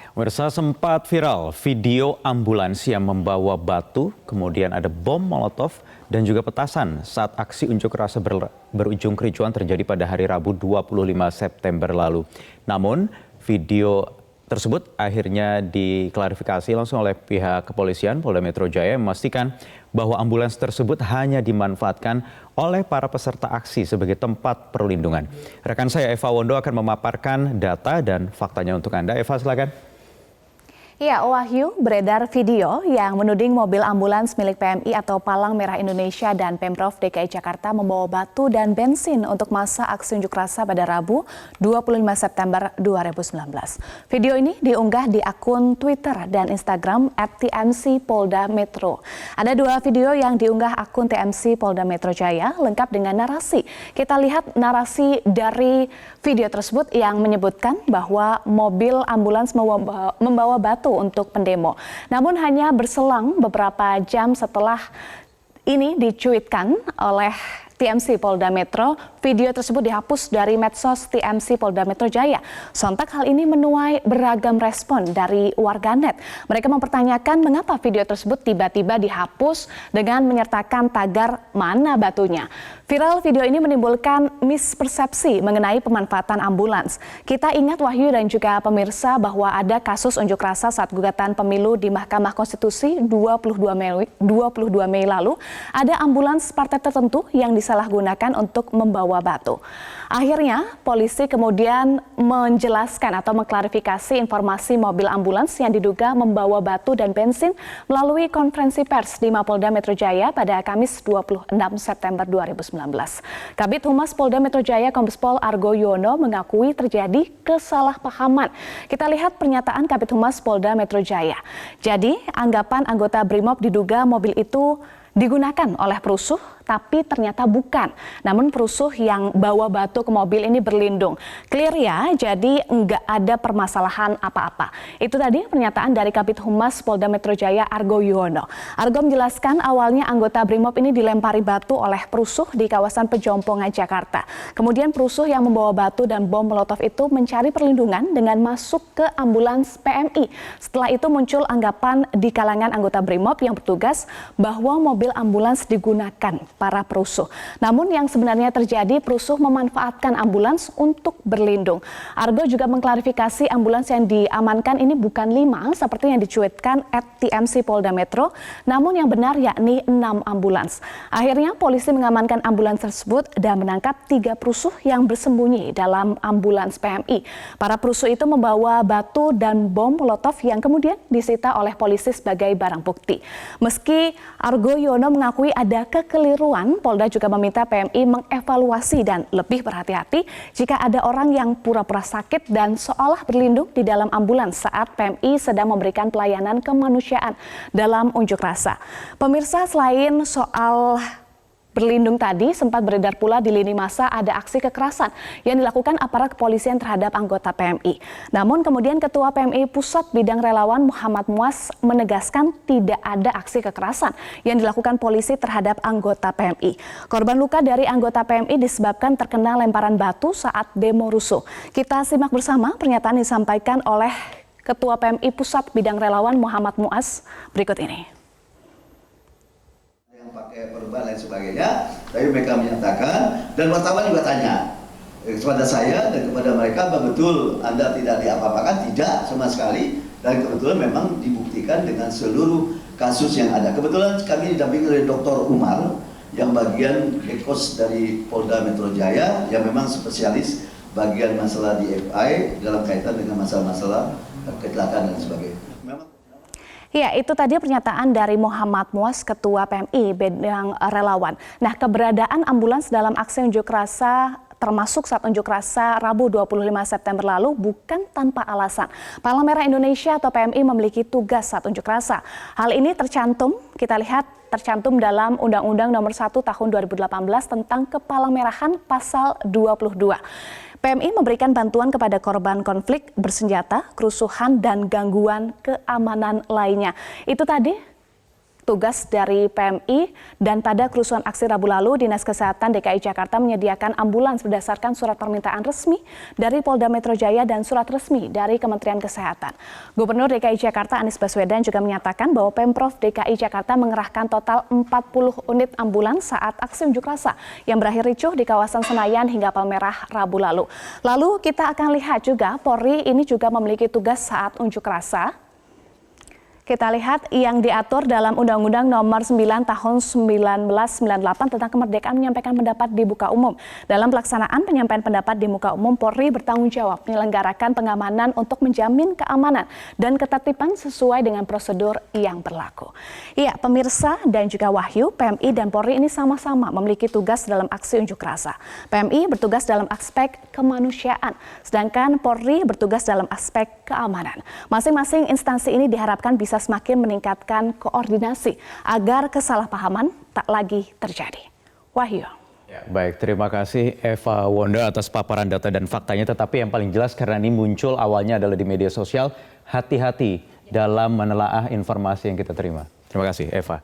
Pemirsa, sempat viral video ambulans yang membawa batu, kemudian ada bom molotov dan juga petasan saat aksi unjuk rasa berujung kericuan terjadi pada hari Rabu 25 September lalu. Namun video tersebut akhirnya diklarifikasi langsung oleh pihak kepolisian Polda Metro Jaya yang memastikan bahwa ambulans tersebut hanya dimanfaatkan oleh para peserta aksi sebagai tempat perlindungan. Rekan saya Eva Wondo akan memaparkan data dan faktanya untuk Anda. Eva, silakan. Ya, Wahyu, beredar video yang menuding mobil ambulans milik PMI atau Palang Merah Indonesia dan Pemprov DKI Jakarta membawa batu dan bensin untuk masa aksi unjuk rasa pada Rabu 25 September 2019. Video ini diunggah di akun Twitter dan Instagram @TMC Polda Metro. Ada dua video yang diunggah akun TMC Polda Metro Jaya lengkap dengan narasi. Kita lihat narasi dari video tersebut yang menyebutkan bahwa mobil ambulans membawa batu untuk pendemo. Namun hanya berselang beberapa jam setelah ini dicuitkan oleh TMC Polda Metro, video tersebut dihapus dari medsos TMC Polda Metro Jaya. Sontak hal ini menuai beragam respon dari warganet. Mereka mempertanyakan mengapa video tersebut tiba-tiba dihapus dengan menyertakan tagar mana batunya. Viral video ini menimbulkan mispersepsi mengenai pemanfaatan ambulans. Kita ingat, Wahyu dan juga pemirsa, bahwa ada kasus unjuk rasa saat gugatan pemilu di Mahkamah Konstitusi 22 Mei lalu. Ada ambulans partai tertentu yang disalahgunakan untuk membawa batu. Akhirnya polisi kemudian menjelaskan atau mengklarifikasi informasi mobil ambulans yang diduga membawa batu dan bensin melalui konferensi pers di Mapolda Metro Jaya pada Kamis 26 September 2019. Kabid Humas Polda Metro Jaya Kombes Pol Argo Yuwono mengakui terjadi kesalahpahaman. Kita lihat pernyataan Kabid Humas Polda Metro Jaya. Jadi, anggapan anggota Brimob diduga mobil itu digunakan oleh perusuh, tapi ternyata bukan. Namun perusuh yang bawa batu ke mobil ini berlindung. Clear ya, jadi nggak ada permasalahan apa-apa. Itu tadi pernyataan dari Kabid Humas Polda Metro Jaya Argo Yuwono. Argo menjelaskan awalnya anggota Brimob ini dilempari batu oleh perusuh di kawasan Pejompongan, Jakarta. Kemudian perusuh yang membawa batu dan bom molotov itu mencari perlindungan dengan masuk ke ambulans PMI. Setelah itu muncul anggapan di kalangan anggota Brimob yang bertugas bahwa mobil ambulans digunakan para perusuh. Namun yang sebenarnya terjadi, perusuh memanfaatkan ambulans untuk berlindung. Argo juga mengklarifikasi ambulans yang diamankan ini bukan 5 seperti yang dicuitkan @TMC Polda Metro, namun yang benar yakni 6 ambulans. Akhirnya polisi mengamankan ambulans tersebut dan menangkap 3 perusuh yang bersembunyi dalam ambulans PMI. Para perusuh itu membawa batu dan bom molotov yang kemudian disita oleh polisi sebagai barang bukti. Meski Argo Yuwono mengakui ada kekeliruan, Polda juga meminta PMI mengevaluasi dan lebih berhati-hati jika ada orang yang pura-pura sakit dan seolah berlindung di dalam ambulans saat PMI sedang memberikan pelayanan kemanusiaan dalam unjuk rasa. Pemirsa, selain soal berlindung tadi, sempat beredar pula di lini masa ada aksi kekerasan yang dilakukan aparat kepolisian terhadap anggota PMI. Namun kemudian Ketua PMI Pusat Bidang Relawan Muhammad Muas menegaskan tidak ada aksi kekerasan yang dilakukan polisi terhadap anggota PMI. Korban luka dari anggota PMI disebabkan terkena lemparan batu saat demo rusuh. Kita simak bersama pernyataan disampaikan oleh Ketua PMI Pusat Bidang Relawan Muhammad Muas berikut ini. Pakai perban dan sebagainya, tapi mereka menyatakan, dan wartawan juga tanya kepada saya dan kepada mereka, apa betul Anda tidak diapa-apakan? Tidak sama sekali, dan kebetulan memang dibuktikan dengan seluruh kasus yang ada. Kebetulan kami didampingi oleh Dr. Umar yang bagian Bekos dari Polda Metro Jaya yang memang spesialis bagian masalah DFI dalam kaitan dengan masalah-masalah kecelakaan dan sebagainya. Ya, itu tadi pernyataan dari Muhammad Muas, Ketua PMI Bidang Relawan. Nah, keberadaan ambulans dalam aksi unjuk rasa termasuk saat unjuk rasa Rabu 25 September lalu bukan tanpa alasan. Palang Merah Indonesia atau PMI memiliki tugas saat unjuk rasa. Hal ini tercantum dalam Undang-Undang Nomor 1 Tahun 2018 tentang Kepalang-merahan Pasal 22. PMI memberikan bantuan kepada korban konflik bersenjata, kerusuhan, dan gangguan keamanan lainnya. Itu tadi tugas dari PMI dan pada kerusuhan aksi Rabu lalu, Dinas Kesehatan DKI Jakarta menyediakan ambulans berdasarkan surat permintaan resmi dari Polda Metro Jaya dan surat resmi dari Kementerian Kesehatan. Gubernur DKI Jakarta Anies Baswedan juga menyatakan bahwa Pemprov DKI Jakarta mengerahkan total 40 unit ambulans saat aksi unjuk rasa yang berakhir ricuh di kawasan Senayan hingga Palmerah Rabu lalu. Lalu kita akan lihat juga Polri ini juga memiliki tugas saat unjuk rasa. Kita lihat yang diatur dalam Undang-Undang Nomor 9 Tahun 1998 tentang kemerdekaan menyampaikan pendapat di muka umum. Dalam pelaksanaan penyampaian pendapat di muka umum, Polri bertanggung jawab menyelenggarakan pengamanan untuk menjamin keamanan dan ketertiban sesuai dengan prosedur yang berlaku. Iya, pemirsa dan juga Wahyu, PMI dan Polri ini sama-sama memiliki tugas dalam aksi unjuk rasa. PMI bertugas dalam aspek kemanusiaan, sedangkan Polri bertugas dalam aspek keamanan. Masing-masing instansi ini diharapkan bisa semakin meningkatkan koordinasi agar kesalahpahaman tak lagi terjadi. Wahyu. Ya, baik, terima kasih Eva Wonda atas paparan data dan faktanya. Tetapi yang paling jelas karena ini muncul awalnya adalah di media sosial, hati-hati dalam menelaah informasi yang kita terima. Terima kasih Eva.